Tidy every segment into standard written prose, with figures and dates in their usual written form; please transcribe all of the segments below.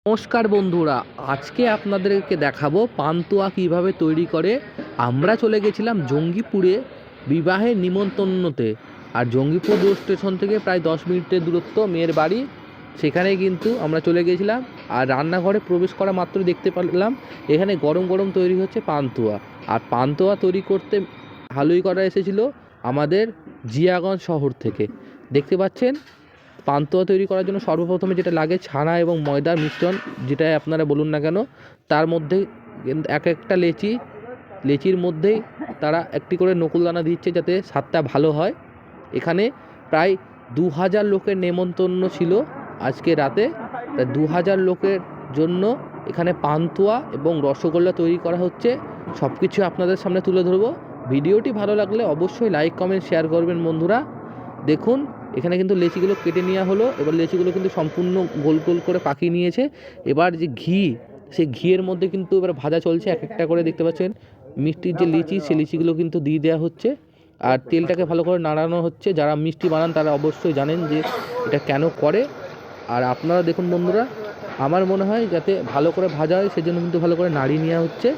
নমস্কার বন্ধুরা, আজকে আপনাদেরকে দেখাবো পান্তুয়া কিভাবে তৈরি করে। আমরা চলে গেছিলাম জঙ্গিপুরে বিবাহের নিমন্ত্রণতে। আর জঙ্গিপুর রোড স্টেশন থেকে প্রায় 10 মিনিটের দূরত্ব মেয়ের বাড়ি। সেখানে কিন্তু আমরা চলে গেছিলাম। আর রান্নাঘরে প্রবেশ করা মাত্রই দেখতে পেলাম এখানে গরম গরম তৈরি হচ্ছে পান্তুয়া। আর পান্তুয়া তৈরি করতে ভালোই করা এসেছিলো আমাদের জিয়াগঞ্জ শহর থেকে। দেখতে পাচ্ছেন পান্তুয়া তৈরি করার জন্য সর্বপ্রথমে যেটা লাগে ছানা এবং ময়দার মিশ্রণ, যেটাই আপনারা বলুন না কেন। তার মধ্যে এক একটা লেচির মধ্যেই তারা একটি করে নকুলদানা দিচ্ছে যাতে স্বাদটা ভালো হয়। এখানে প্রায় 2000 লোকের নেমন্তন্ন ছিল আজকে রাতে। 2000 লোকের জন্য এখানে পান্তুয়া এবং রসগোল্লা তৈরি করা হচ্ছে। সব কিছু আপনাদের সামনে তুলে ধরবো। ভিডিওটি ভালো লাগলে অবশ্যই লাইক কমেন্ট শেয়ার করবেন বন্ধুরা। দেখুন এখানে কিন্তু লেচিগুলো কেটে নেওয়া হলো। এবার লেচিগুলো কিন্তু সম্পূর্ণ গোল গোল করে পাকিয়ে নিয়েছে। এবার যে ঘি, সেই ঘিয়ের মধ্যে কিন্তু এবার ভাজা চলছে এক একটা করে। দেখতে পাচ্ছেন মিষ্টির যে লিচি, সেই লিচিগুলো কিন্তু দিয়ে দেওয়া হচ্ছে। আর তেলটাকে ভালো করে নাড়ানো হচ্ছে। যারা মিষ্টি বানান তারা অবশ্যই জানেন যে এটা কেন করে। আর আপনারা দেখুন বন্ধুরা, আমার মনে হয় যাতে ভালো করে ভাজা হয় সেজন্য কিন্তু ভালো করে নাড়িয়ে নেওয়া হচ্ছে।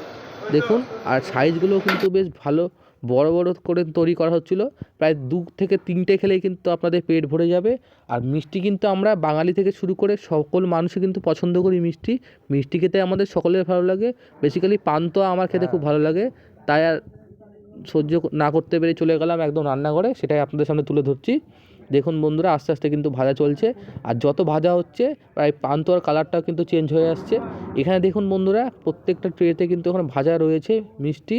দেখুন, আর সাইজগুলোও কিন্তু বেশ ভালো বড় বড় করে তৈরি করা হচ্ছিলো। প্রায় 2 থেকে 3টে খেলেই কিন্তু আপনাদের পেট ভরে যাবে। আর মিষ্টি কিন্তু আমরা বাঙালি থেকে শুরু করে সকল মানুষই কিন্তু পছন্দ করি মিষ্টি। মিষ্টি খেতে আমাদের সকলের ভালো লাগে। বেসিক্যালি পান্তুয়া আমার খেতে খুব ভালো লাগে, তাই আর সহ্য না করতে পেরে চলে গেলাম একদম রান্নাঘরে। সেটাই আপনাদের সামনে তুলে ধরছি। দেখুন বন্ধুরা, আস্তে আস্তে কিন্তু ভাজা চলছে। আর যত ভাজা হচ্ছে প্রায় পান্তুয়ার কালারটাও কিন্তু চেঞ্জ হয়ে আসছে। এখানে দেখুন বন্ধুরা, প্রত্যেকটা ট্রেতে কিন্তু এখন ভাজা রয়েছে মিষ্টি,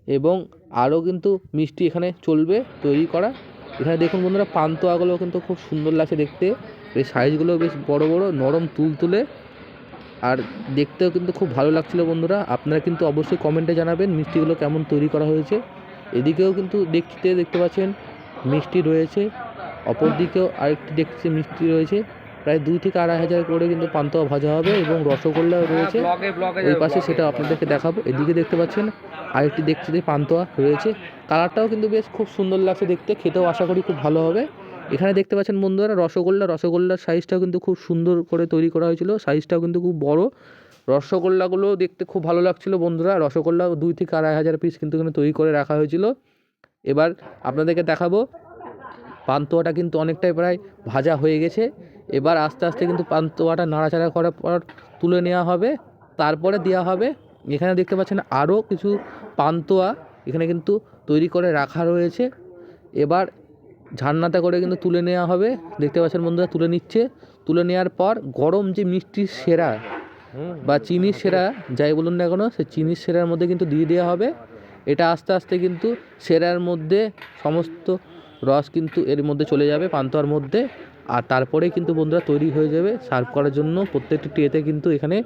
এবং আরও কিন্তু মিষ্টি এখানে চলবে তৈরি করা। এখানে দেখুন বন্ধুরা, পান্তুয়াগুলো কিন্তু খুব সুন্দর লাগছে দেখতে। এই সাইজগুলো বেশ বড় বড়, নরম তুলতুলে, আর দেখতেও কিন্তু খুব ভালো লাগছিলো বন্ধুরা। আপনারা কিন্তু অবশ্যই কমেন্টে জানাবেন মিষ্টিগুলো কেমন তৈরি করা হয়েছে। এদিকেও কিন্তু দেখতে পাচ্ছেন মিষ্টি রয়েছে, অপর দিকেও আরেকটি দেখছি মিষ্টি রয়েছে। প্রায় 2 থেকে 2500 করে কিন্তু পান্তুয়া ভাজা হবে, এবং রসগোল্লাও রয়েছে ওই পাশে, সেটা আপনাদেরকে দেখাবো। এদিকে দেখতে পাচ্ছেন আরেকটি দেখছি যে পান্তুয়া রয়েছে। কালারটাও কিন্তু বেশ খুব সুন্দর লাগছে দেখতে, খেতেও আশা করি খুব ভালো হবে। এখানে দেখতে পাচ্ছেন বন্ধুরা রসগোল্লার সাইজটাও কিন্তু খুব সুন্দর করে তৈরি করা হয়েছিল। সাইজটাও কিন্তু খুব বড়। রসগোল্লাগুলো দেখতে খুব ভালো লাগছিল বন্ধুরা। রসগোল্লা 2 থেকে 2500 পিস কিন্তু এখানে তৈরি করে রাখা হয়েছিল। এবার আপনাদেরকে দেখাবো পান্তুয়াটা কিন্তু অনেকটাই প্রায় ভাজা হয়ে গেছে। এবার আস্তে আস্তে কিন্তু পান্তুয়াটা নাড়াচাড়া করার পর তুলে নেওয়া হবে, তারপরে দেওয়া হবে। এখানে দেখতে পাচ্ছেন আরও কিছু পান্তুয়া এখানে কিন্তু তৈরি করে রাখা রয়েছে। এবার ঝান্নাতে করে কিন্তু তুলে নেওয়া হবে। দেখতে পাচ্ছেন বন্ধুরা, তুলে নিচ্ছে। তুলে নেওয়ার পর গরম যে মিষ্টির সেরা বা চিনির সেরা, যাই বলুন না কেন, সেই চিনির সেরার মধ্যে কিন্তু দিয়ে দেওয়া হবে। এটা আস্তে আস্তে কিন্তু সেরার মধ্যে সমস্ত রস কিন্তু এর মধ্যে চলে যাবে পান্তুয়ার মধ্যে। আর তারপরেই কিন্তু বন্ধুরা তৈরি হয়ে যাবে সার্ভ করার জন্য। প্রত্যেকটি ট্রেতে কিন্তু এখানে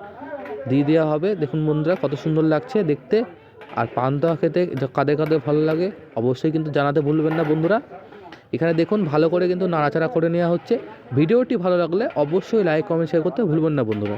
দিয়ে দেওয়া হবে। দেখুন বন্ধুরা কত সুন্দর লাগছে দেখতে। আর পান্তুয়া খেতে কাদের কাদের ভালো লাগে অবশ্যই কিন্তু জানাতে ভুলবেন না বন্ধুরা। এখানে দেখুন ভালো করে কিন্তু নাড়াচাড়া করে নেওয়া হচ্ছে। ভিডিওটি ভালো লাগলে অবশ্যই লাইক কমেন্ট শেয়ার করতে ভুলবেন না বন্ধুরা।